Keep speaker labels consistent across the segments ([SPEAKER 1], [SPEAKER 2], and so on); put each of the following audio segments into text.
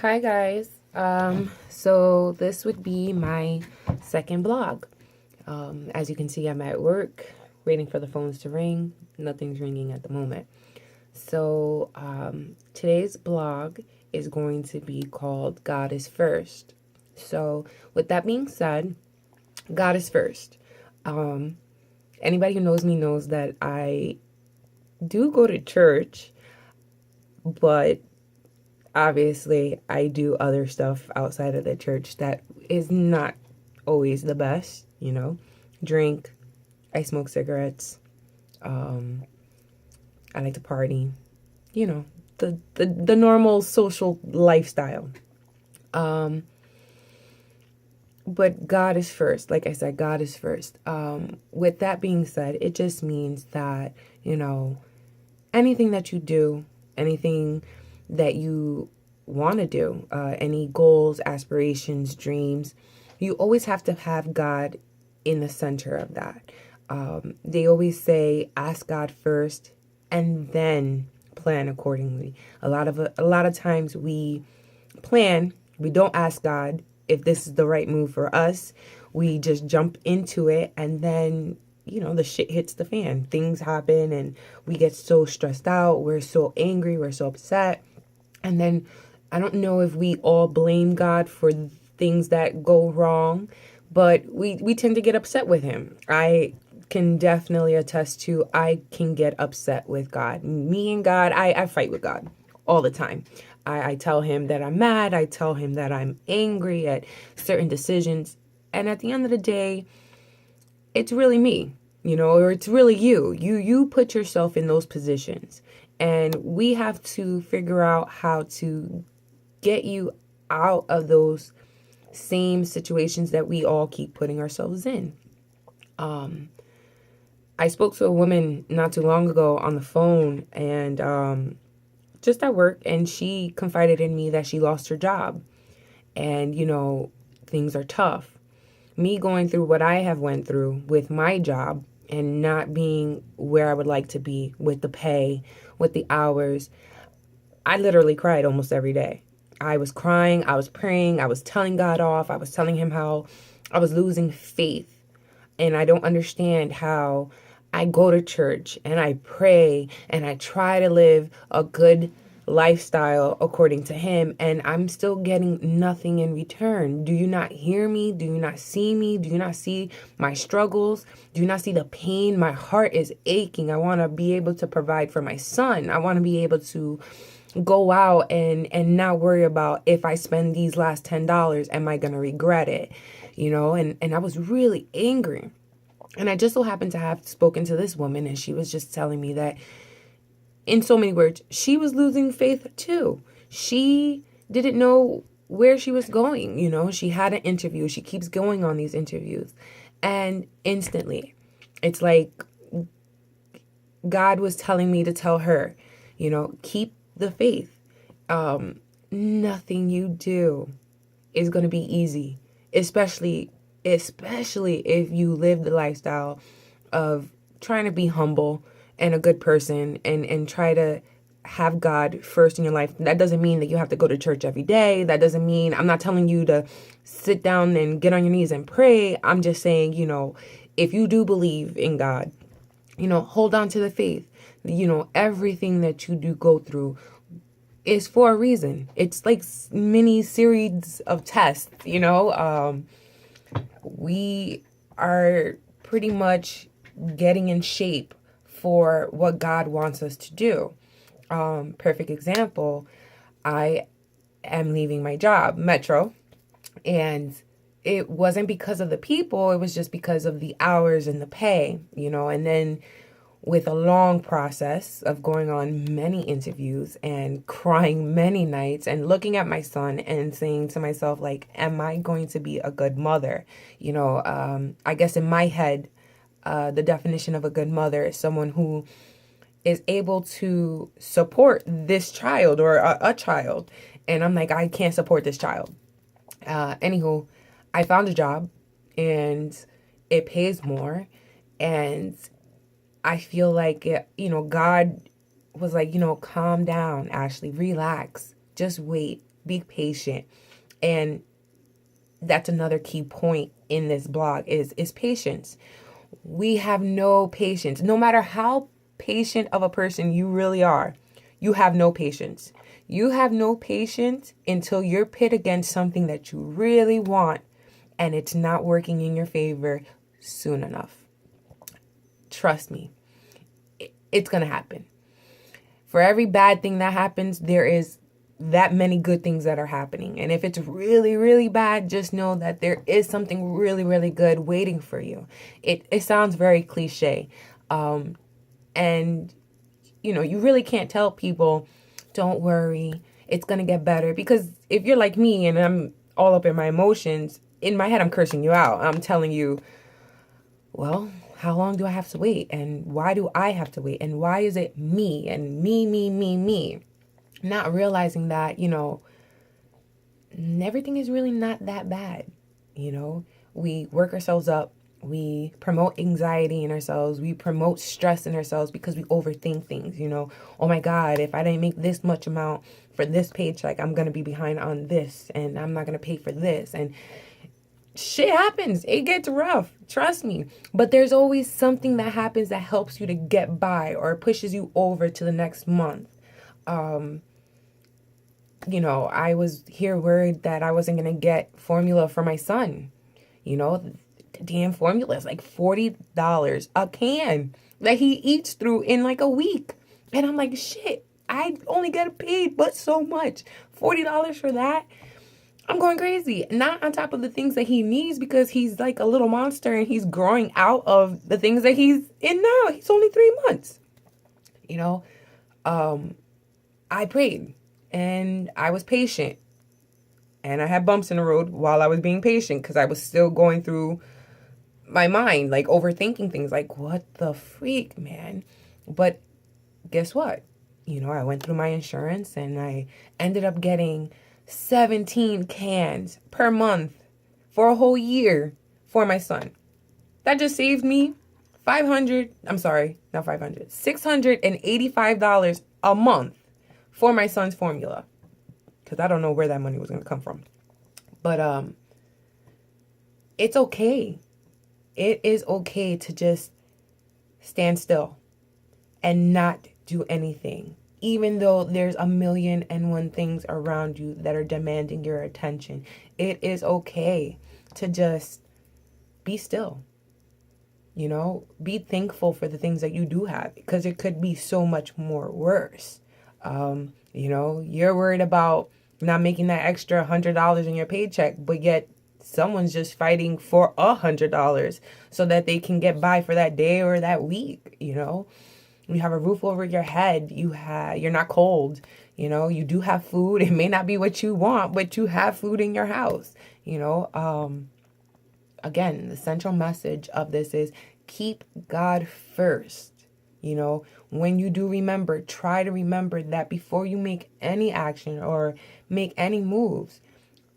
[SPEAKER 1] Hi guys. So this would be my second blog. As you can see, I'm at work, waiting for the phones to ring. Nothing's ringing at the moment. So today's blog is going to be called God is First. So with that being said, God is first. Um, Anybody who knows me knows that I do go to church, but obviously I do other stuff outside of the church that is not always the best, drink, I smoke cigarettes, um I like to party, you know, the normal social lifestyle. um but God is first. Like I said, God is first. With that being said, it just means that, anything that you do, anything that you want to do, any goals, aspirations, dreams, you always have to have God in the center of that. They always say, ask God first and then plan accordingly. A lot of times we plan, we don't ask God if this is the right move for us. We just jump into it, and then the shit hits the fan. Things happen and we get so stressed out, we're so angry, we're so upset. And then I don't know if we all blame God for things that go wrong, but we tend to get upset with him. I can definitely attest to, I can get upset with God. Me and God, I fight with God all the time. I tell him that I'm mad. I tell him that I'm angry at certain decisions. And at the end of the day, it's really me, or it's really you. You put yourself in those positions. And we have to figure out how to get you out of those same situations that we all keep putting ourselves in. I spoke to a woman not too long ago on the phone, and just at work, and she confided in me that she lost her job. And things are tough. Me going through what I have went through with my job and not being where I would like to be with the pay, with the hours, I literally cried almost every day. I was crying, I was praying, I was telling God off, I was telling him how I was losing faith. And I don't understand how I go to church and I pray and I try to live a good lifestyle according to him, and I'm still getting nothing in return. Do you not hear me? Do you not see me? Do you not see my struggles? Do you not see the pain? My heart is aching. I want to be able to provide for my son. I want to be able to go out and not worry about, if I spend these last $10, am I gonna regret it? And I was really angry. And I just so happened to have spoken to this woman, and she was just telling me that, in so many words, she was losing faith too. She didn't know where she was going. She had an interview. She keeps going on these interviews. And instantly, it's like God was telling me to tell her, keep the faith. Nothing you do is going to be easy, especially if you live the lifestyle of trying to be humble and a good person, and try to have God first in your life. That doesn't mean that you have to go to church every day. That doesn't mean, I'm not telling you to sit down and get on your knees and pray. I'm just saying, if you do believe in God, hold on to the faith. Everything that you do go through is for a reason. It's like mini series of tests. We are pretty much getting in shape for what God wants us to do. Perfect example, I am leaving my job, Metro, and it wasn't because of the people, it was just because of the hours and the pay, and then with a long process of going on many interviews and crying many nights and looking at my son and saying to myself, like, am I going to be a good mother? I guess in my head, the definition of a good mother is someone who is able to support this child, or a child. And I'm like, I can't support this child. Anywho, I found a job, and it pays more, and I feel like, God was like, calm down, Ashley, relax, just wait. Be patient. And that's another key point in this blog is patience. We have no patience. No matter how patient of a person you really are, you have no patience. You have no patience until you're pit against something that you really want and it's not working in your favor soon enough. Trust me, it's going to happen. For every bad thing that happens, there is that many good things that are happening. And if it's really, really bad, just know that there is something really, really good waiting for you. It sounds very cliche. And, you really can't tell people, don't worry, it's going to get better. Because if you're like me and I'm all up in my emotions, in my head, I'm cursing you out. I'm telling you, well, how long do I have to wait? And why do I have to wait? And why is it me and me? Not realizing that, everything is really not that bad. We work ourselves up. We promote anxiety in ourselves. We promote stress in ourselves because we overthink things, Oh my God, if I didn't make this much amount for this paycheck, I'm going to be behind on this and I'm not going to pay for this. And shit happens. It gets rough. Trust me. But there's always something that happens that helps you to get by or pushes you over to the next month. I was here worried that I wasn't going to get formula for my son. The damn formula is like $40 a can that he eats through in like a week. And I'm like, shit, I only get paid but so much. $40 for that? I'm going crazy. Not on top of the things that he needs because he's like a little monster and he's growing out of the things that he's in now. He's only 3 months. I prayed and I was patient. And I had bumps in the road while I was being patient because I was still going through my mind, like overthinking things like, what the freak, man? But guess what? I went through my insurance and I ended up getting 17 cans per month for a whole year for my son. That just saved me $685 a month for my son's formula. Because I don't know where that money was going to come from. But it's okay. It is okay to just stand still and not do anything. Even though there's 1,000,001 things around you that are demanding your attention. It is okay to just be still. Be thankful for the things that you do have. Because it could be so much more worse. You're worried about not making that extra $100 in your paycheck, but yet someone's just fighting for $100 so that they can get by for that day or that week. You have a roof over your head. You're not cold. You do have food. It may not be what you want, but you have food in your house. Again, the central message of this is keep God first. When you do remember, try to remember that before you make any action or make any moves,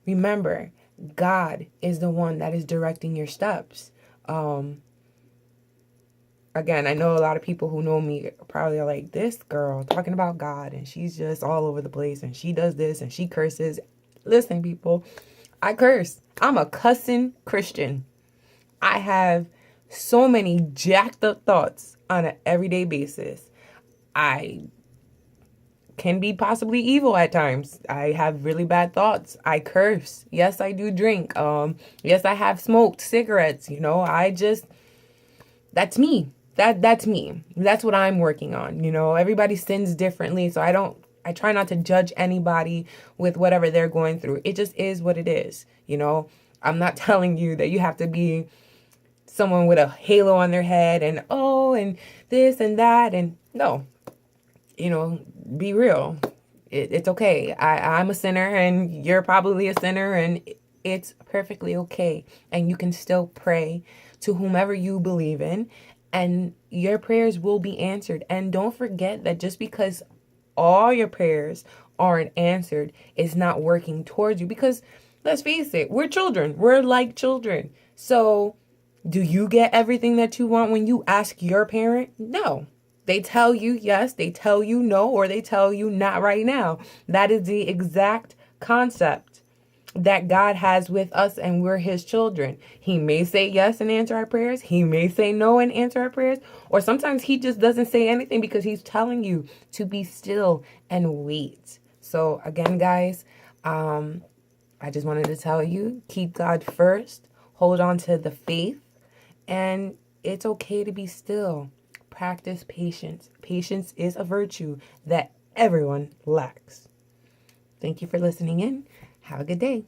[SPEAKER 1] remember, God is the one that is directing your steps. Again, I know a lot of people who know me probably are like, this girl talking about God and she's just all over the place and she does this and she curses. Listen, people, I curse. I'm a cussing Christian. I have so many jacked up thoughts on an everyday basis. I can be possibly evil at times. I have really bad thoughts. I curse. Yes, I do drink. Yes, I have smoked cigarettes. That's me. That's me. That's what I'm working on. Everybody sins differently. So I try not to judge anybody with whatever they're going through. It just is what it is. I'm not telling you that you have to be someone with a halo on their head and this and that. And no, be real. It's okay. I'm a sinner and you're probably a sinner and it's perfectly okay. And you can still pray to whomever you believe in and your prayers will be answered. And don't forget that just because all your prayers aren't answered is not working towards you. Because let's face it, we're children. We're like children. So do you get everything that you want when you ask your parent? No. They tell you yes, they tell you no, or they tell you not right now. That is the exact concept that God has with us, and we're his children. He may say yes and answer our prayers. He may say no and answer our prayers. Or sometimes he just doesn't say anything because he's telling you to be still and wait. So again, guys, I just wanted to tell you, keep God first. Hold on to the faith. And it's okay to be still. Practice patience. Patience is a virtue that everyone lacks. Thank you for listening in. Have a good day.